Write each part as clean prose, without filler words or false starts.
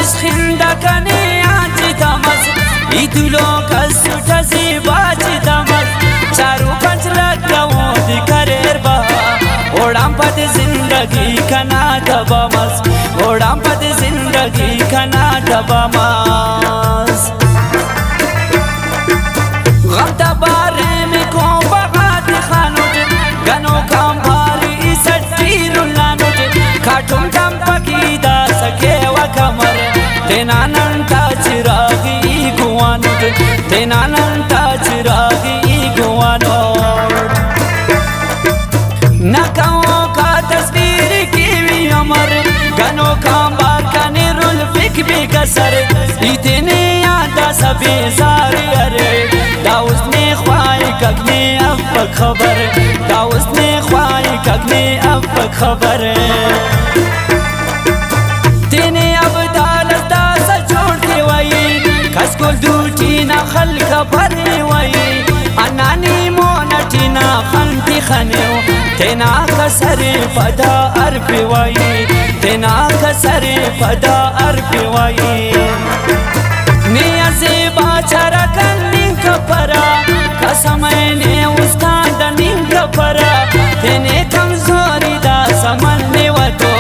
تیز خنده کنی آنچه دامز ایدولو کسو تزی باچه دامز چارو پنج لگو دی کریر با اوڑام پد زندگی کنا دبامز اوڑام پد زندگی کنا دبامز غم تباره می کن بغات خانوت گنو کام باری سٹیر لانوت کارٹون دم پکیدا سکے و کمر تینا ننتا چراغی گوانوت تینا ننتا چراغی گوانوت نکاؤں کا تصویر کی عمر گنو کام بار کنے رول فک بھی کسر اتنے یادا سبی ساری ارے داوز نے خواہی کگنے اب خبر داوز نے خواہی کگنے اب خبر تینے اب دالت داسا چھوڑتے وائی کس کو دوٹی نا خلق بھرنے وائی انانی مونٹی نا خنتی خنیو تینا کسر پدا عربی وائی تینا کسر پدا عربی وائی نیازی باچارا کنن کپرا کسمینی استاندا نین کپرا تینے کمزوری دا سمنی ودو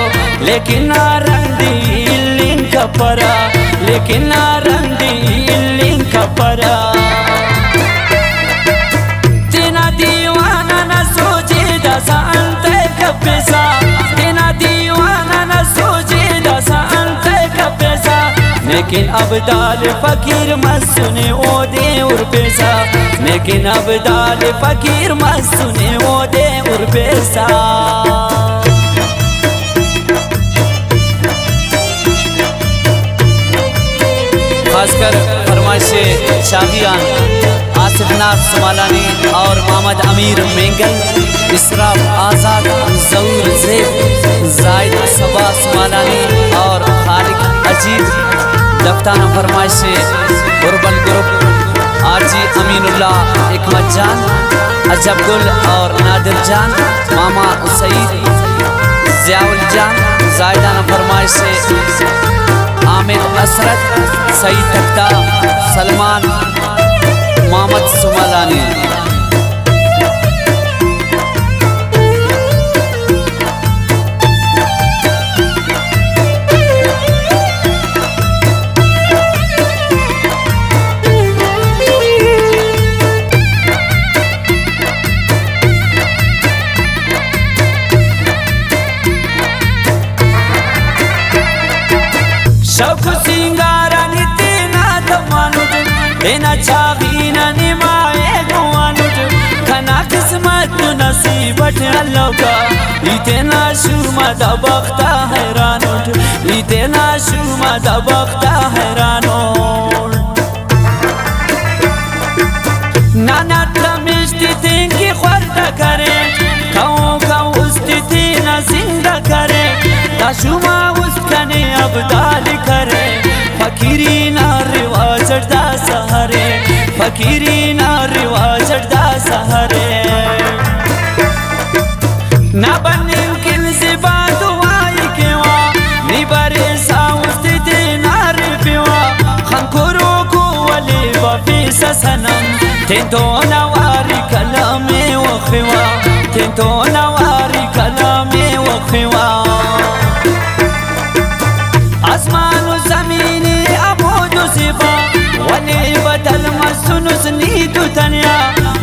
لیکن آرندی لین کپرا لیکن آرندی لین کپرا تینا دیوانا نا سوچی دا سانتے کپیسا تینا دیوانا نا سوچی دا سانتے کپیسا لیکن اب دال فقیر مت سنے او دے اور پیسا لیکن اب دال فقیر مت سنے او دے اور پیسا خاص کر فرمائش شاہیان آصف ناز سمالانی اور محمد امیر مینگل اسراف آزاد ظہور زیب زائد صبا سمالانی اور خالق عجیب دفتانہ فرمائش غربل گروپ آرجی امین اللہ حکمت جان عجب گل اور نادر جان ماما سعید ضیاء جان زائدانہ فرمائش عامر اسرت سعید تختہ سلمان محمد سمالانی شوق سنگارا نیتینا دمانوٹ تینا چاغینا نمائے گوانوٹ کھنا قسمت نصیبت اللہ کا ایتنا شوما دا بختا حیرانوٹ ایتنا شوما دا بختا حیرانوٹ نانا تمشتی تینکی خورتا کرے کھاؤں کھاؤں استی تینا زندہ کرے تا شوما اس کنے اب دال کرے فقیری نا رواج دا سہرے فقیری نا رواج دا سہرے نا بنیم کن زبا دعائی کیوا نی بارے ساوستی دینار پیوا خنکورو کو ولی وفیس سنم تینتو نواری کلامی وخوا تینتو نواری کلامی وخوا آسمان و زمینی عبود و صفا ولی بدل مسنوس نیدو تنیا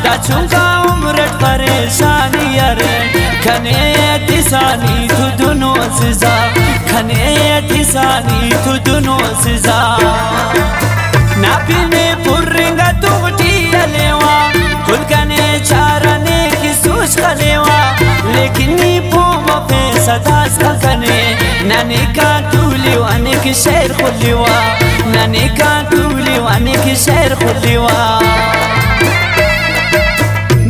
دا چونکا عمرت پریشانی ارے کھنیت ثانی تو دنو سزا کھنیت ثانی تو دنو سزا ناپی میں پرنگا توٹی علیوا کل کنے چارنے کی سوچ خلیوا لیکن نی پوما پیسا داس کھنے نانی کا تولی وانی کی شیر خلیوا نانی کا تولی وانی کی شیر خلیوا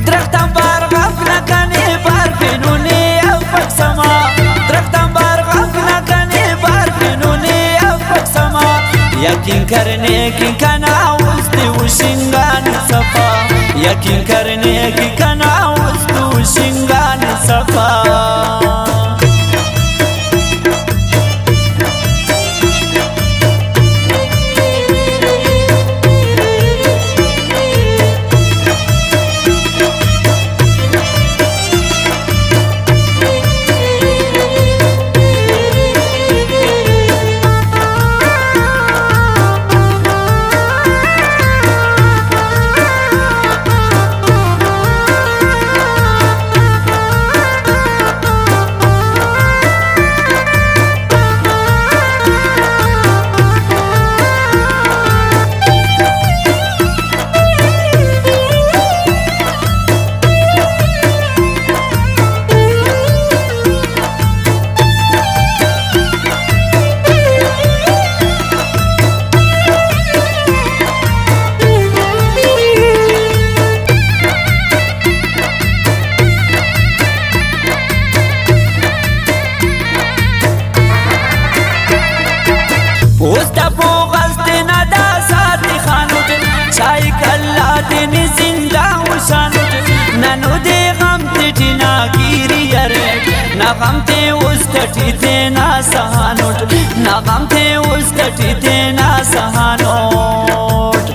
درختم بار غفنا کنے بار پینونے افق سما درختم بار غفنا کنے بار پینونے افق سما یقین کرنے کی کنا وستی وشنگان صفا یقین کرنے کی کنا وستی وشنگان صفا تٹی تینا سہانوٹ نا غم تے اس تٹی تینا سہانوٹ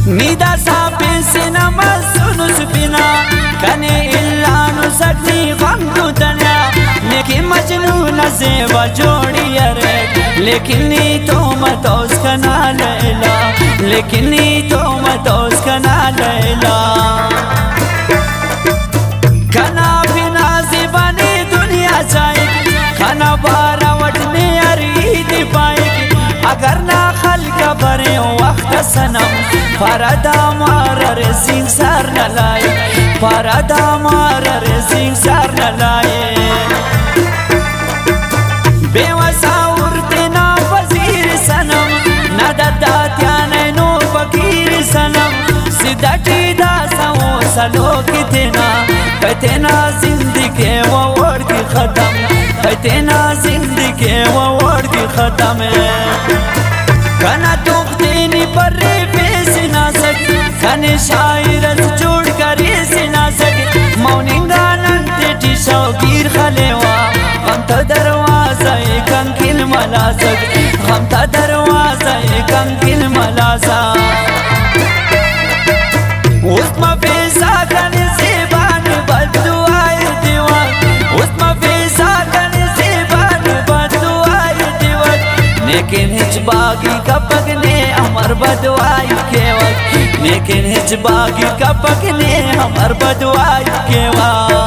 نیدا ساپی سینما سنو سپینا کنے اللہ نو سکنی غم تو دنیا نیکی مجنون زیبا جوڑی ارے لیکن نی تو متوز کنا لیلا لیکن نی تو متوز کنا لیلا کنا بنا زیبانی دنیا جائے کنا بارا وٹنے ارید پائے اگر نا خلق برے وقت سنم فردا مارا رزین سر نلائے فردا مارا رزین سر نلائے بے وساور تینا وزیر سنم ندداتیانے نو فقیر سنم سدٹی دا سو سلو کی تینا تینا زندگی ووڑ کی ختم تینا زندگی ووڑ کی ختم کنا توختینی پر پیسی نہ سکی کنے شاعرت جوڑ کری سی نہ سکی موننگا ننتی شوگیر خلیوا غم تا دروازہ کنکل ملاسک غم تا دروازہ کنکل ملاسک اس ما پیسا کنے زیبان بدوائی دیوان اس ما پیسا کنے زیبان بدوائی دیوان لیکن ہچ باغی کا پکنے ہمار بدوائی کے وقت لیکن ہچ باغی کا پکنے ہمار بدوائی کے وقت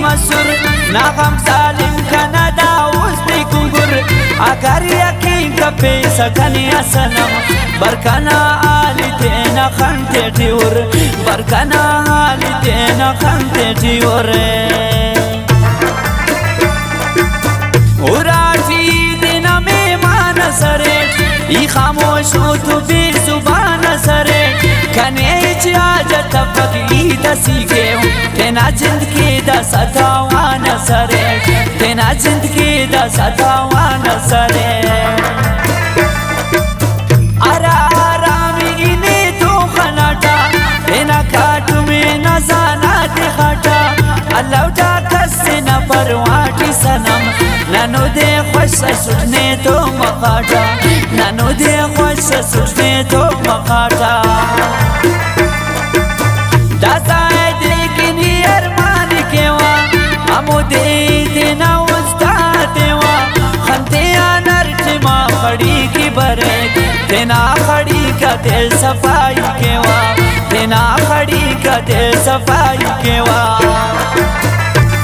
مسور ناغم ظالم کنا داوستی کنگر اگر یقین کا پیسا کنی سنم برکنا آلی تینا خنتے ٹیور برکنا آلی تینا خنتے ٹیور اوراجی دینا میمان سریٹ ای خاموش ہو تو بے زبان سریٹ کنے اجازت فقی دسی کے تینا زندگی دا ستاوان سرے تینا زندگی دا ستاوان سرے ارا آرامی انہیں تو خناٹا تینا کاتو میں نزانا دی خاٹا اللہ دا کسی نا پرواٹی سنم نانو دے خوش سٹنے تو مخاٹا نانو دے خوش سٹنے تو مخاٹا داسا دیکنی ارمانی کیوا امو دینا استاتیوا خنتیا نرچما خڑی کی برک تینا خڑی کا دل صفائی کیوا تینا خڑی کا دل صفائی کیوا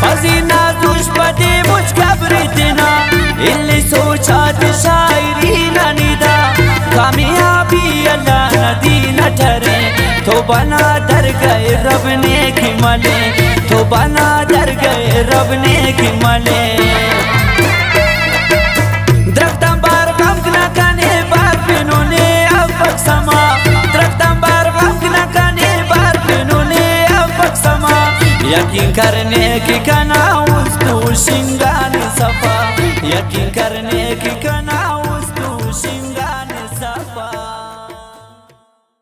فزینا دوش پتے مجھ کبری تینا اللي سوچات شاعری ننیدا کامیابی اللہ ندینا ٹھرے تو بنا در گئے رب نے کی ملے تو بنا در گئے رب نے کی ملے درختم بار غم نہ کنے بار پینو نے افق سما درختم بار غم نہ کنے بار پینو نے افق سما یقین کرنے کی کنا اس تو شنگانی صفا یقین کرنے کی کنا